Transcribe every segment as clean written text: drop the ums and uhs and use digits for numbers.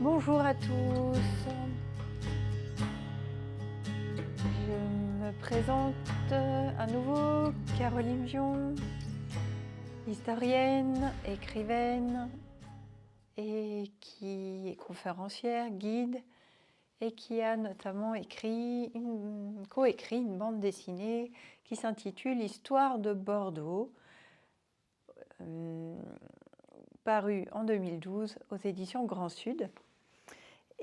Bonjour à tous. Je me présente à nouveau, Caroline Vion, historienne, écrivaine et qui est conférencière, guide et qui a notamment coécrit une bande dessinée qui s'intitule Histoire de Bordeaux, parue en 2012 aux éditions Grand Sud.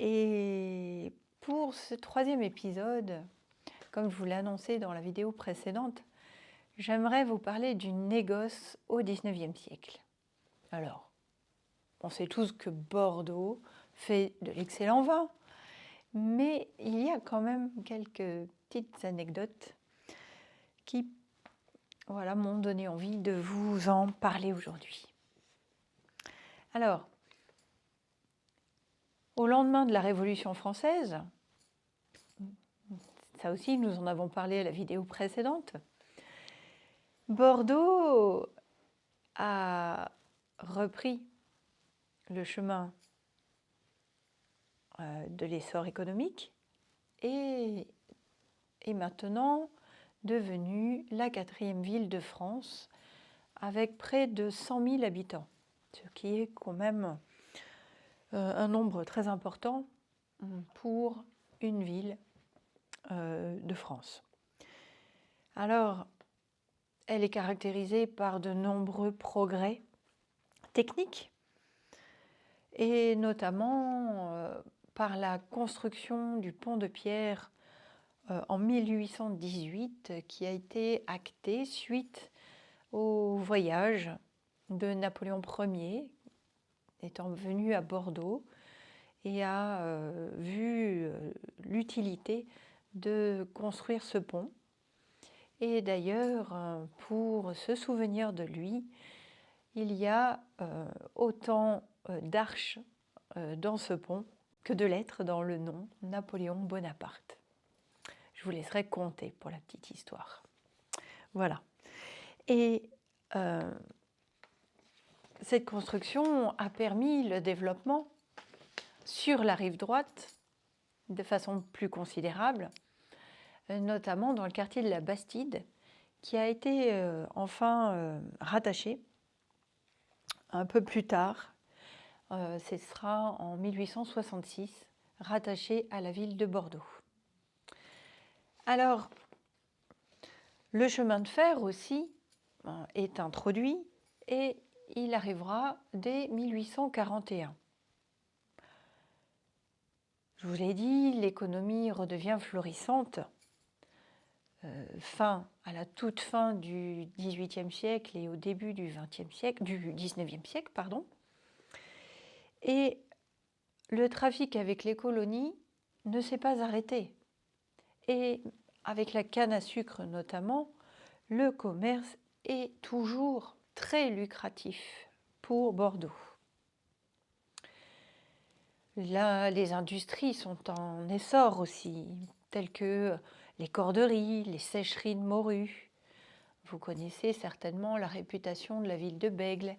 Et pour ce troisième épisode, comme je vous l'ai annoncé dans la vidéo précédente, j'aimerais vous parler du négoce au XIXe siècle. Alors, on sait tous que Bordeaux fait de l'excellent vin, mais il y a quand même quelques petites anecdotes qui m'ont donné envie de vous en parler aujourd'hui. Alors, au lendemain de la Révolution française, ça aussi nous en avons parlé à la vidéo précédente, Bordeaux a repris le chemin de l'essor économique et est maintenant devenue la 4e ville de France avec près de 100 000 habitants, ce qui est quand même un nombre très important pour une ville de France. Alors, elle est caractérisée par de nombreux progrès techniques et notamment par la construction du pont de pierre en 1818 qui a été acté suite au voyage de Napoléon Ier étant venu à Bordeaux et a vu l'utilité de construire ce pont. Et d'ailleurs, pour se souvenir de lui, il y a autant d'arches dans ce pont que de lettres dans le nom Napoléon Bonaparte. Je vous laisserai compter pour la petite histoire. Voilà. Et cette construction a permis le développement sur la rive droite de façon plus considérable, notamment dans le quartier de la Bastide, qui a été enfin rattaché un peu plus tard. Ce sera en 1866, rattaché à la ville de Bordeaux. Alors, le chemin de fer aussi est introduit et il arrivera dès 1841. Je vous l'ai dit, l'économie redevient florissante à la toute fin du XVIIIe siècle et au début du XIXe siècle, pardon. Et le trafic avec les colonies ne s'est pas arrêté. Et avec la canne à sucre notamment, le commerce est toujours très lucratif pour Bordeaux. Là, les industries sont en essor aussi, telles que les corderies, les sécheries de morues. Vous connaissez certainement la réputation de la ville de Bègle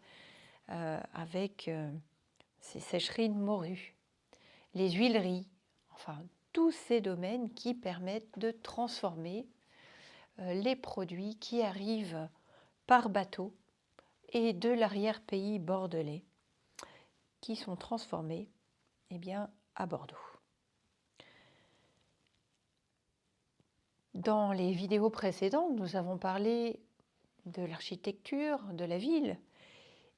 avec ces sécheries de morues. Les huileries, enfin tous ces domaines qui permettent de transformer les produits qui arrivent par bateau et de l'arrière-pays bordelais qui sont transformés à Bordeaux. Dans les vidéos précédentes, nous avons parlé de l'architecture de la ville.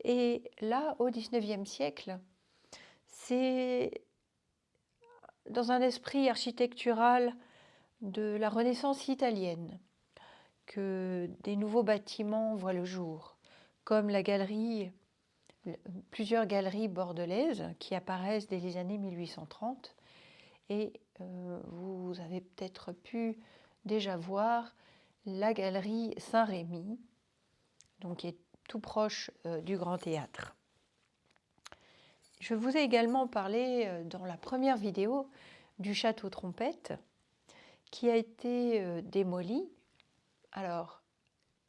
Et là, au XIXe siècle, c'est dans un esprit architectural de la Renaissance italienne que des nouveaux bâtiments voient le jour, comme plusieurs galeries bordelaises qui apparaissent dès les années 1830. Et vous avez peut-être pu déjà voir la galerie Saint-Rémy, donc qui est tout proche du Grand Théâtre. Je vous ai également parlé dans la première vidéo du château Trompette qui a été démoli. Alors,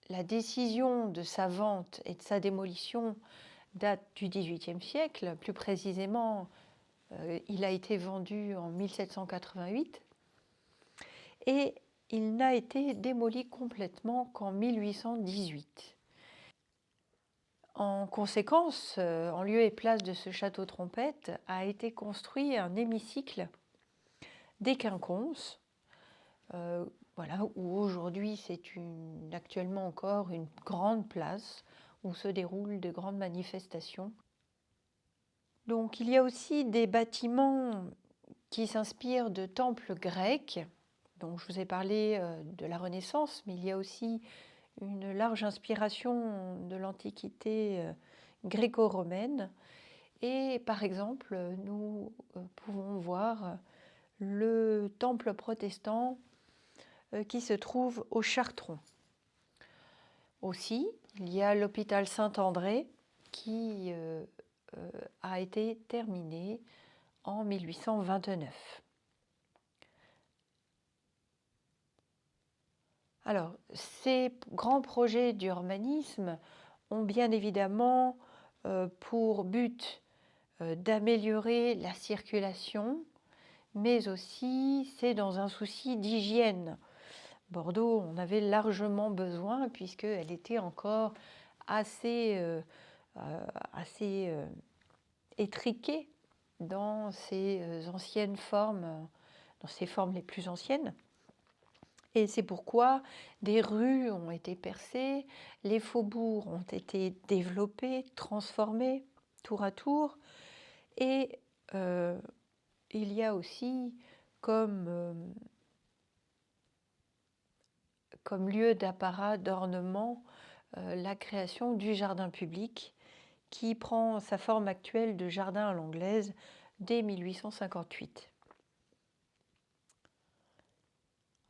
la décision de sa vente et de sa démolition date du XVIIIe siècle, plus précisément Il a été vendu en 1788 et il n'a été démoli complètement qu'en 1818. En conséquence, en lieu et place de ce château trompette, a été construit un hémicycle des quinconces, voilà, où aujourd'hui c'est actuellement encore une grande place où se déroulent de grandes manifestations. Donc il y a aussi des bâtiments qui s'inspirent de temples grecs. Donc je vous ai parlé de la Renaissance, mais il y a aussi une large inspiration de l'Antiquité gréco-romaine. Et par exemple, nous pouvons voir le temple protestant qui se trouve au Chartron. Aussi, il y a l'hôpital Saint-André qui a été terminé en 1829. Alors, ces grands projets d'urbanisme ont bien évidemment pour but d'améliorer la circulation, mais aussi c'est dans un souci d'hygiène. Bordeaux en avait largement besoin puisqu'elle était encore assez étriquée dans ses anciennes formes, dans ses formes les plus anciennes. Et c'est pourquoi des rues ont été percées, les faubourgs ont été développés, transformés tour à tour. Et il y a aussi comme lieu d'apparat, d'ornement, la création du jardin public qui prend sa forme actuelle de jardin à l'anglaise dès 1858.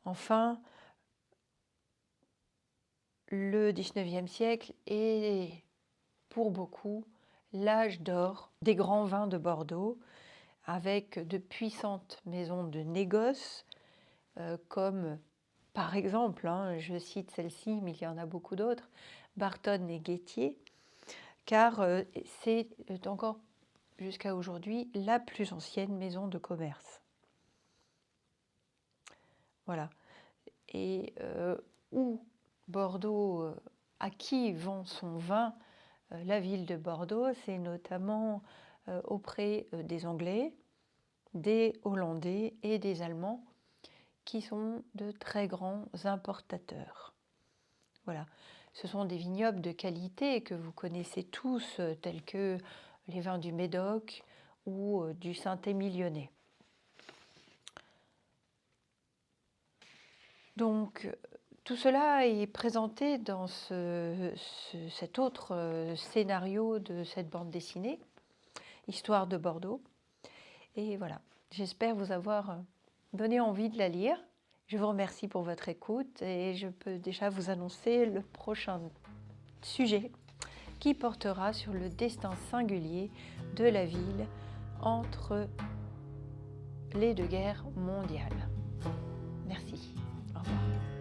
Enfin, le XIXe siècle est pour beaucoup l'âge d'or des grands vins de Bordeaux, avec de puissantes maisons de négoce, comme par exemple, je cite celle-ci, mais il y en a beaucoup d'autres, Barton et Guettier, car c'est encore jusqu'à aujourd'hui la plus ancienne maison de commerce. Voilà. Et où Bordeaux, à qui vend son vin, la ville de Bordeaux, c'est notamment auprès des Anglais, des Hollandais et des Allemands, qui sont de très grands importateurs. Voilà. Ce sont des vignobles de qualité que vous connaissez tous, tels que les vins du Médoc ou du Saint-Émilionnais. Donc, tout cela est présenté dans cet autre scénario de cette bande dessinée, Histoire de Bordeaux. Et voilà, j'espère vous avoir donné envie de la lire. Je vous remercie pour votre écoute et je peux déjà vous annoncer le prochain sujet qui portera sur le destin singulier de la ville entre les deux guerres mondiales. Merci. Au revoir.